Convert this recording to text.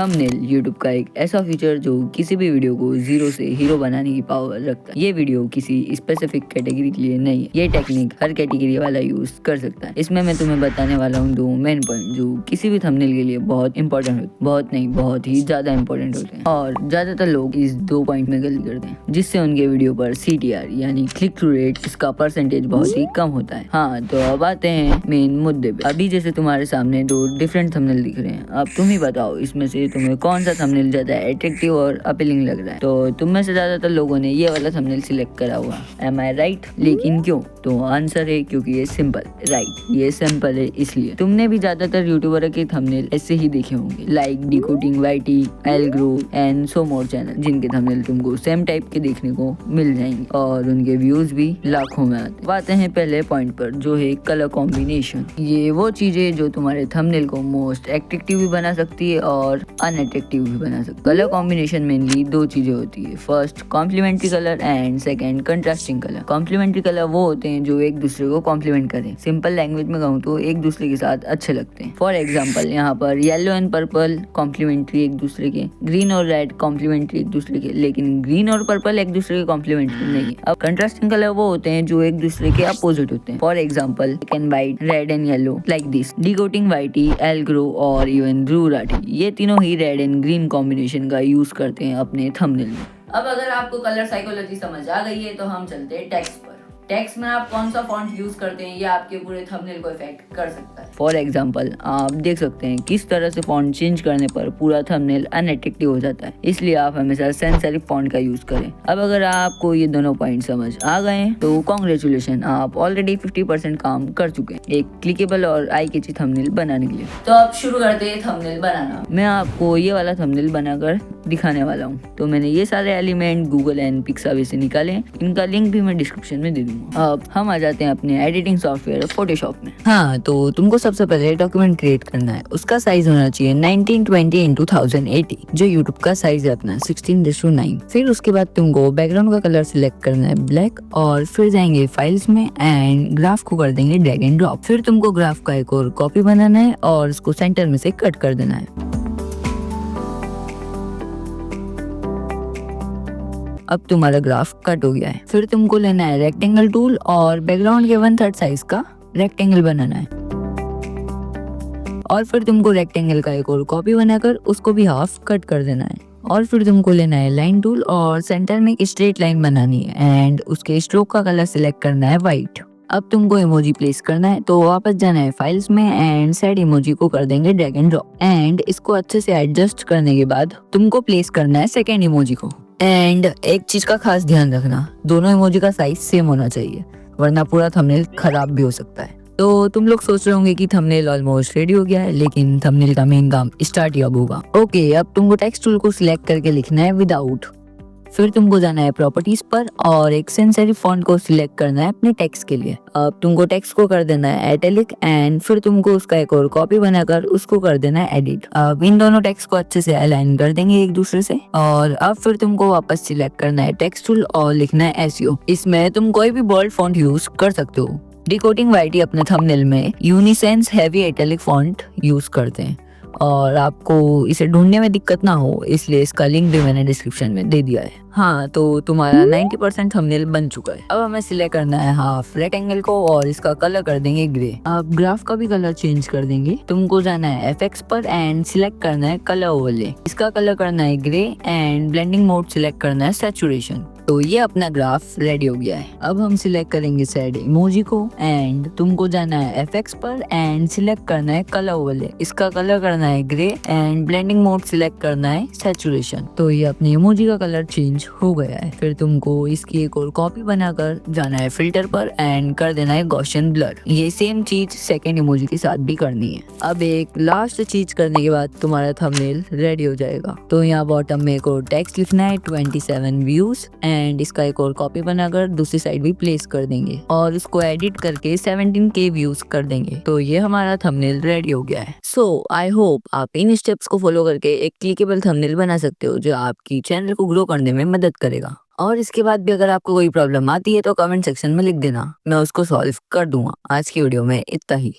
Thumbnail YouTube का एक ऐसा फीचर जो किसी भी वीडियो को जीरो से हीरो बनाने की पावर रखता है। ये वीडियो किसी स्पेसिफिक कैटेगरी के लिए नहीं है, ये टेक्निक हर कैटेगरी वाला यूज कर सकता है। इसमें मैं तुम्हें बताने वाला हूँ 2 मेन पॉइंट जो किसी भी थंबनेल के लिए बहुत इंपॉर्टेंट होते हैं, बहुत नहीं बहुत ही ज्यादा इंपॉर्टेंट होते हैं और ज्यादातर लोग इस 2 पॉइंट में गलती करते हैं जिससे उनके वीडियो पर CTR यानी क्लिक थ्रू रेट, इसका परसेंटेज बहुत ही कम होता है। हाँ, तो अब आते हैं मेन मुद्दे पे। अभी जैसे तुम्हारे सामने 2 डिफरेंट थंबनेल दिख रहे हैं, अब तुम ही बताओ इसमें से तुम्हें कौन सा थंबनेल ज्यादा अट्रैक्टिव और अपीलिंग लग रहा है। तो तुम में से ज्यादातर लोगों ने ये वाला थंबनेल सिलेक्ट करा हुआ। एम आई राइट? लेकिन क्यों? तो आंसर है क्योंकि ये सिंपल। राइट, ये सिंपल है इसलिए। तुमने भी ज्यादातर यूट्यूबर के थंबनेल ऐसे ही देखे होंगे, लाइक डिकोडिंग YT, एलग्रो एंड सो मोर चैनल, जिनके थंबनेल तुमको सेम टाइप के देखने को मिल जाएंगे और उनके व्यूज भी लाखों में आते। बातें हैं पहले पॉइंट पर जो है कलर कॉम्बिनेशन। ये वो चीजें जो तुम्हारे थंबनेल को मोस्ट एट्रैक्टिव भी बना सकती है और अनअट्रैक्टिव भी बना सकती है। कलर कॉम्बिनेशन मेनली 2 चीजें होती है, first complementary colour and second contrasting colour. Complementary colour वो होते हैं जो एक दूसरे को कॉम्प्लीमेंट करें। सिंपल लैंग्वेज में कहूँ तो एक दूसरे के साथ अच्छे लगते हैं। फॉर एग्जाम्पल यहाँ पर येलो एंड पर्पल कॉम्प्लीमेंट्री एक दूसरे के, ग्रीन और रेड कॉम्प्लीमेंट्री एक दूसरे के, लेकिन ग्रीन और पर्पल एक दूसरे के कॉम्प्लीमेंट्री नहीं है। अब कंट्रास्टिंग कलर वो होते हैं जो एक दूसरे के अपोजिट होते हैं। For example black and white, red and yellow, like this. Decoding YT, एलग्रो और इवन ध्रुव राठी, ये तीनों ही रेड एंड ग्रीन कॉम्बिनेशन का यूज करते हैं अपने थंबनेल में। अब अगर आपको कलर साइकोलॉजी समझ आ गई है तो हम चलते हैं टेक्स्ट पर। टेक्स्ट में आप कौन सा फॉन्ट यूज करते हैं ये आपके पूरे थंबनेल को इफेक्ट कर सकता है। फॉर एग्जांपल आप देख सकते हैं किस तरह से फॉन्ट चेंज करने पर पूरा थंबनेल अनअट्रैक्टिव हो जाता है, इसलिए आप हमेशा सैंस सेरिफ फॉन्ट का यूज करें। अब अगर आपको ये दोनों पॉइंट समझ आ गए हैं तो कॉन्ग्रेचुलेशन, आप ऑलरेडी 50% काम कर चुके हैं एक क्लिकेबल और आई कैची थंबनेल बनाने के लिए। तो अब शुरू करते हैं थंबनेल बनाना। मैं आपको ये वाला थंबनेल बनाकर दिखाने वाला हूँ। तो मैंने ये सारे एलिमेंट गूगल एंड पिक्सावे से निकाले, इनका लिंक भी मैं डिस्क्रिप्शन में दे दूंगा। अब हम आ जाते हैं अपने एडिटिंग सॉफ्टवेयर फोटोशॉप में। हाँ, तो तुमको सबसे पहले डॉक्यूमेंट क्रिएट करना है। उसका साइज होना चाहिए 1920 × 1080, जो यूट्यूब का साइज है अपना 16:9। फिर उसके बाद तुमको बैकग्राउंड का कलर सिलेक्ट करना है ब्लैक, और फिर जाएंगे फाइल्स में एंड ग्राफ को कर देंगे ड्रैग एंड ड्रॉप। फिर तुमको ग्राफ का एक और कॉपी बनाना है और उसको सेंटर में से कट कर देना है। अब तुम्हारा ग्राफ कट हो गया है। फिर तुमको लेना है रेक्टेंगल टूल और बैकग्राउंड के 1/3 साइज का रेक्टेंगल बनाना है, और फिर तुमको रेक्टेंगल का एक और कॉपी बनाकर उसको भी हाफ कट कर देना है। और फिर तुमको लेना है लाइन टूल और सेंटर में एक स्ट्रेट लाइन बनानी है एंड उसके स्ट्रोक का कलर सिलेक्ट करना है व्हाइट। अब तुमको इमोजी प्लेस करना है, तो वापस जाना है फाइल्स में एंड सेट इमोजी को कर देंगे ड्रैग एंड ड्रॉप, एंड इसको अच्छे से एडजस्ट करने के बाद तुमको प्लेस करना है सेकेंड इमोजी को। एंड एक चीज का खास ध्यान रखना, दोनों इमोजी का साइज सेम होना चाहिए, वरना पूरा थंबनेल खराब भी हो सकता है। तो तुम लोग सोच रहे होंगे कि थंबनेल ऑलमोस्ट रेडी हो गया है, लेकिन थंबनेल का मेन काम स्टार्ट ही अब होगा। ओके, अब तुमको टेक्स्ट टूल को सिलेक्ट करके लिखना है विदाउट। फिर तुमको जाना है प्रॉपर्टीज पर और एक सैंस सेरिफ फॉन्ट को सिलेक्ट करना है अपने टेक्स्ट के लिए। अब तुमको टेक्स्ट को कर देना है इटैलिक एंड फिर तुमको उसका एक और कॉपी बनाकर उसको कर देना है एडिट। अब इन दोनों टेक्स्ट को अच्छे से अलाइन कर देंगे एक दूसरे से, और अब फिर तुमको वापस सिलेक्ट करना है टेक्स्ट टूल और लिखना है SEO। इसमें तुम कोई भी बोल्ड फॉन्ट यूज कर सकते हो। डिकोडिंग YT अपने थंबनेल में यूनिसेंस हैवी इटैलिक फॉन्ट यूज करते हैं और आपको इसे ढूंढने में दिक्कत ना हो इसलिए इसका लिंक भी मैंने डिस्क्रिप्शन में दे दिया है। हाँ, तो तुम्हारा 90% थंबनेल बन चुका है। अब हमें सिलेक्ट करना है हाफ रेक्टेंगल को और इसका कलर कर देंगे ग्रे। अब ग्राफ का भी कलर चेंज कर देंगे। तुमको जाना है FX पर एंड सिलेक्ट करना है कलर ओवरले, इसका कलर करना है grey and blending mode select करना है सैचुरेशन। तो ये अपना ग्राफ रेडी हो गया है। अब हम सिलेक्ट करेंगे सेड इमोजी को एंड तुमको जाना है FX पर एंड सिलेक्ट करना है कलर ओवरले, इसका कलर करना है grey and blending mode select करना है सैचुरेशन। तो ये अपने इमोजी का कलर चेंज हो गया है। फिर तुमको इसकी एक और कॉपी बनाकर जाना है फिल्टर पर एंड कर देना है गॉसियन ब्लर। ये सेम चीज सेकंड इमोजी के साथ भी करनी है। अब एक लास्ट चीज करने के बाद तुम्हारा थंबनेल रेडी हो जाएगा। तो यहाँ बॉटम में एक और टेक्स्ट लिखना है 27 व्यूज एंड इसका एक और कॉपी बनाकर दूसरी साइड भी प्लेस कर देंगे और उसको एडिट करके 17K व्यूज कर देंगे। तो ये हमारा थंबनेल रेडी हो गया है। सो आई होप आप इन स्टेप्स को फॉलो करके एक क्लिकेबल थंबनेल बना सकते हो जो आपकी चैनल को ग्रो करने में मदद करेगा। और इसके बाद भी अगर आपको कोई प्रॉब्लम आती है तो कमेंट सेक्शन में लिख देना, मैं उसको सॉल्व कर दूंगा। आज की वीडियो में इतना ही।